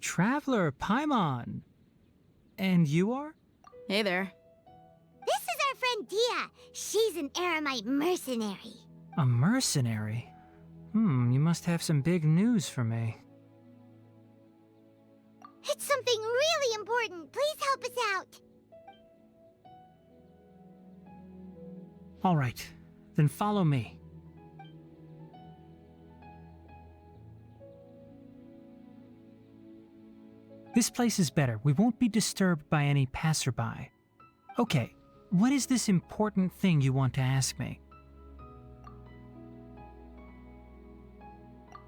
Traveler, Paimon. And you are? Hey there. This is our friend Dia. She's an Aramite mercenary. A mercenary? You must have some big news for me. It's something really important. Please help us out. All right, then follow me. This place is better. We won't be disturbed by any passerby. Okay, what is this important thing you want to ask me?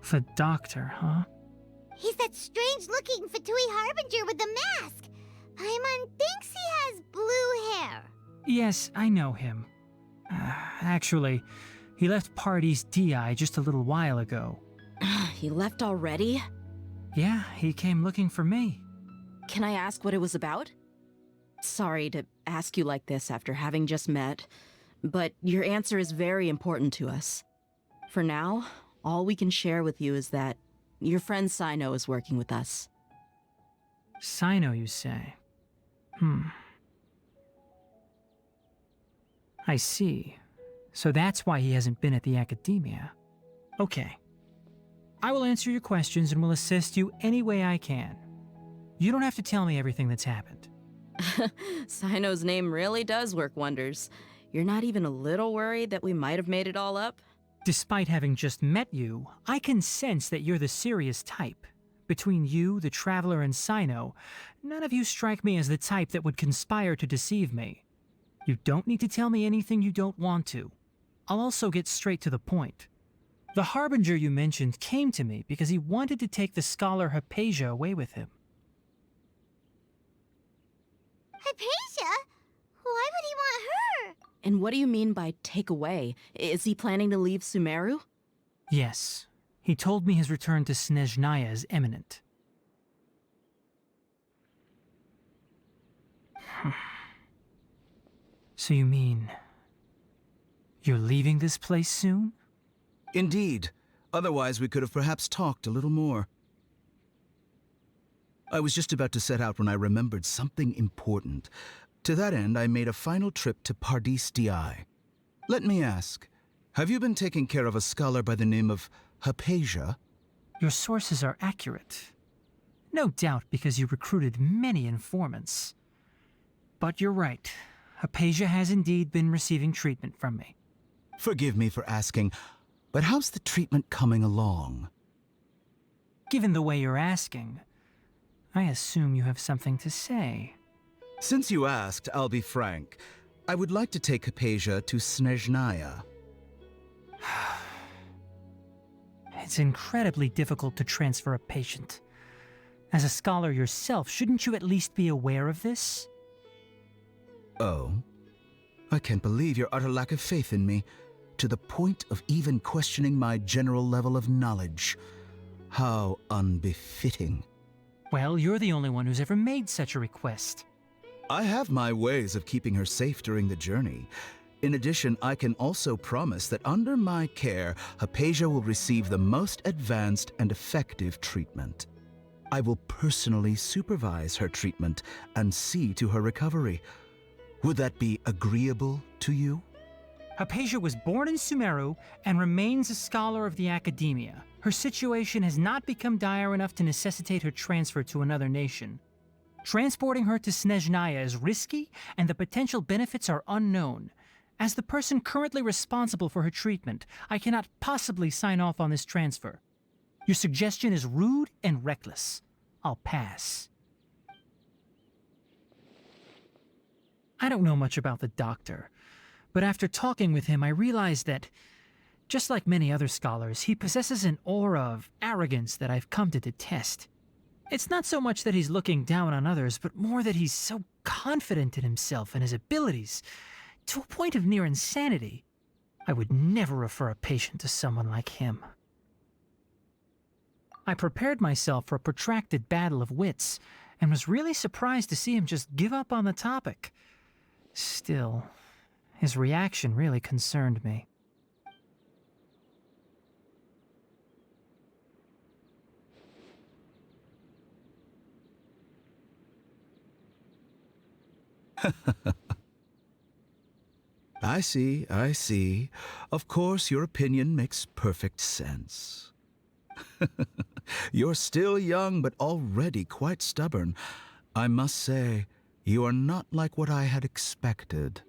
The doctor, huh? He's that strange-looking Fatui Harbinger with the mask. Paimon thinks he has blue hair. Yes, I know him. Actually, he left Party's DI just a little while ago. He left already? Yeah, he came looking for me. Can I ask what it was about? Sorry to ask you like this after having just met, but your answer is very important to us. For now, all we can share with you is that your friend Sino is working with us. Sino, you say? I see. So that's why he hasn't been at the academia. Okay. I will answer your questions and will assist you any way I can. You don't have to tell me everything that's happened. Sino's name really does work wonders. You're not even a little worried that we might have made it all up? Despite having just met you, I can sense that you're the serious type. Between you, the Traveler, and Sino, none of you strike me as the type that would conspire to deceive me. You don't need to tell me anything you don't want to. I'll also get straight to the point. The Harbinger you mentioned came to me because he wanted to take the scholar Hypatia away with him. Hypatia? Why would he want her? And what do you mean by take away? Is he planning to leave Sumeru? Yes. He told me his return to Snezhnaya is imminent. So you mean... you're leaving this place soon? Indeed. Otherwise, we could have perhaps talked a little more. I was just about to set out when I remembered something important. To that end, I made a final trip to Pardis Di. Let me ask, have you been taking care of a scholar by the name of Hypatia? Your sources are accurate. No doubt because you recruited many informants. But you're right. Hypatia has indeed been receiving treatment from me. Forgive me for asking, but how's the treatment coming along? Given the way you're asking, I assume you have something to say. Since you asked, I'll be frank. I would like to take Hypatia to Snezhnaya. It's incredibly difficult to transfer a patient. As a scholar yourself, shouldn't you at least be aware of this? Oh? I can't believe your utter lack of faith in me, to the point of even questioning my general level of knowledge. How unbefitting. Well, you're the only one who's ever made such a request. I have my ways of keeping her safe during the journey. In addition, I can also promise that under my care, Hypatia will receive the most advanced and effective treatment. I will personally supervise her treatment and see to her recovery. Would that be agreeable to you? Hypatia was born in Sumeru and remains a scholar of the academia. Her situation has not become dire enough to necessitate her transfer to another nation. Transporting her to Snezhnaya is risky, and the potential benefits are unknown. As the person currently responsible for her treatment, I cannot possibly sign off on this transfer. Your suggestion is rude and reckless. I'll pass. I don't know much about the doctor, but after talking with him, I realized that, just like many other scholars, he possesses an aura of arrogance that I've come to detest. It's not so much that he's looking down on others, but more that he's so confident in himself and his abilities, to a point of near insanity. I would never refer a patient to someone like him. I prepared myself for a protracted battle of wits, and was really surprised to see him just give up on the topic. Still, his reaction really concerned me. I see, I see. Of course, your opinion makes perfect sense. You're still young, but already quite stubborn. I must say, you are not like what I had expected.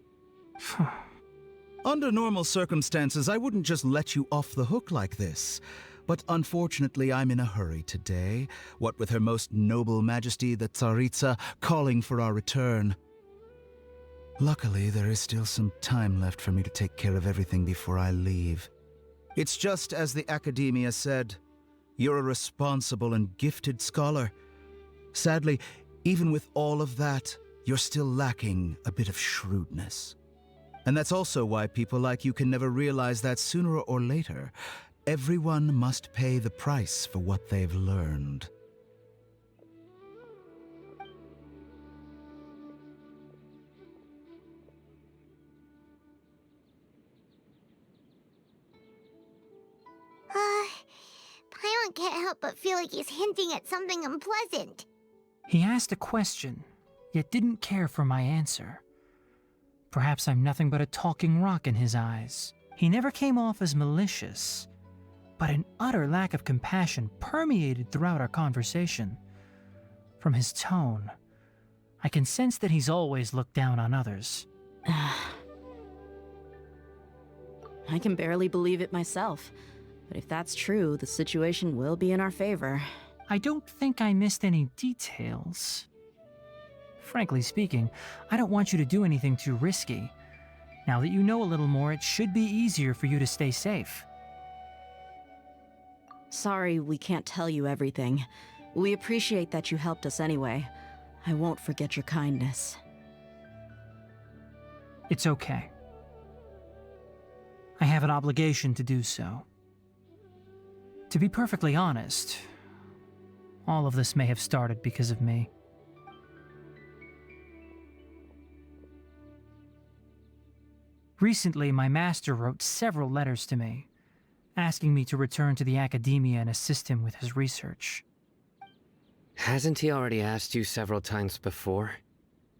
Under normal circumstances, I wouldn't just let you off the hook like this. But unfortunately, I'm in a hurry today, what with Her Most Noble Majesty the Tsaritsa calling for our return. Luckily, there is still some time left for me to take care of everything before I leave. It's just as the Academia said, you're a responsible and gifted scholar. Sadly, even with all of that, you're still lacking a bit of shrewdness. And that's also why people like you can never realize that sooner or later, everyone must pay the price for what they've learned. Paimon can't help but feel like he's hinting at something unpleasant. He asked a question, yet didn't care for my answer. Perhaps I'm nothing but a talking rock in his eyes. He never came off as malicious, but an utter lack of compassion permeated throughout our conversation. From his tone, I can sense that he's always looked down on others. I can barely believe it myself. But if that's true, the situation will be in our favor. I don't think I missed any details. Frankly speaking, I don't want you to do anything too risky. Now that you know a little more, it should be easier for you to stay safe. Sorry we can't tell you everything. We appreciate that you helped us anyway. I won't forget your kindness. It's okay. I have an obligation to do so. To be perfectly honest, all of this may have started because of me. Recently, my master wrote several letters to me, asking me to return to the Academia and assist him with his research. Hasn't he already asked you several times before?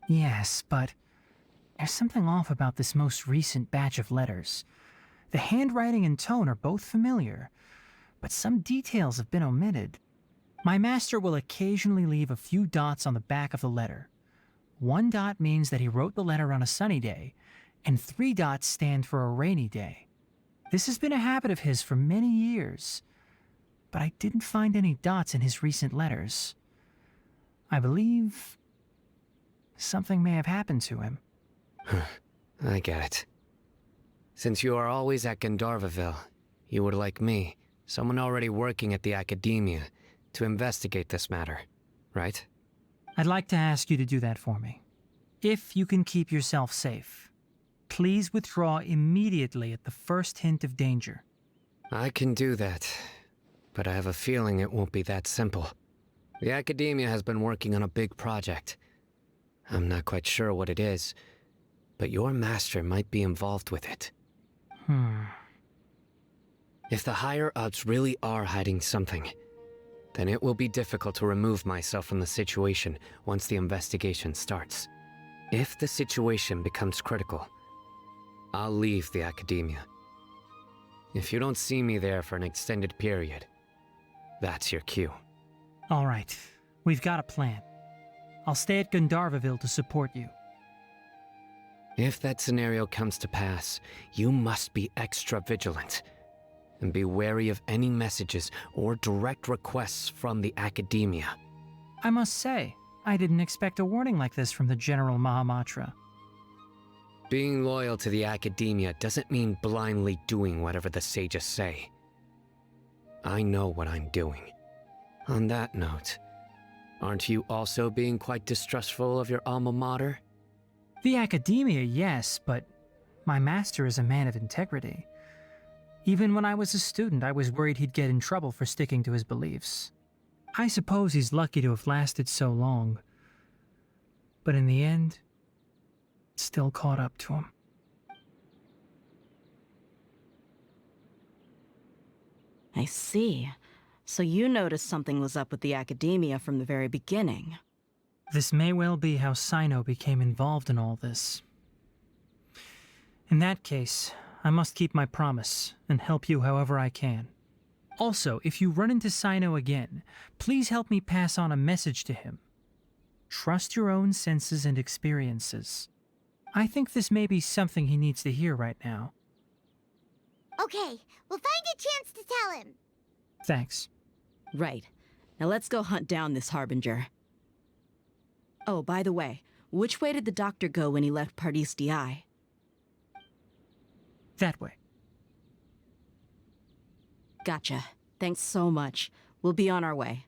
Yes, but there's something off about this most recent batch of letters. The handwriting and tone are both familiar, but some details have been omitted. My master will occasionally leave a few dots on the back of the letter. 1 dot means that he wrote the letter on a sunny day, and 3 dots stand for a rainy day. This has been a habit of his for many years, but I didn't find any dots in his recent letters. I believe something may have happened to him. I get it. Since you are always at Gandharvaville, you would like me, someone already working at the Academia, to investigate this matter, right? I'd like to ask you to do that for me. If you can keep yourself safe, please withdraw immediately at the first hint of danger. I can do that, but I have a feeling it won't be that simple. The Academia has been working on a big project. I'm not quite sure what it is, but your master might be involved with it. If the higher-ups really are hiding something, then it will be difficult to remove myself from the situation once the investigation starts. If the situation becomes critical, I'll leave the Academia. If you don't see me there for an extended period, that's your cue. All right, we've got a plan. I'll stay at Gandharvaville to support you. If that scenario comes to pass, you must be extra vigilant. And be wary of any messages or direct requests from the Academia. I must say, I didn't expect a warning like this from the General Mahamatra. Being loyal to the Academia doesn't mean blindly doing whatever the sages say. I know what I'm doing. On that note, aren't you also being quite distrustful of your alma mater? The Academia, yes, but my master is a man of integrity. Even when I was a student, I was worried he'd get in trouble for sticking to his beliefs. I suppose he's lucky to have lasted so long. But in the end, it still caught up to him. I see. So you noticed something was up with the Academia from the very beginning. This may well be how Sino became involved in all this. In that case, I must keep my promise and help you however I can. Also, if you run into Sino again, please help me pass on a message to him. Trust your own senses and experiences. I think this may be something he needs to hear right now. Okay, we'll find a chance to tell him. Thanks. Right. Now let's go hunt down this Harbinger. Oh, by the way, which way did the doctor go when he left Pardis DI? That way. Gotcha. Thanks so much. We'll be on our way.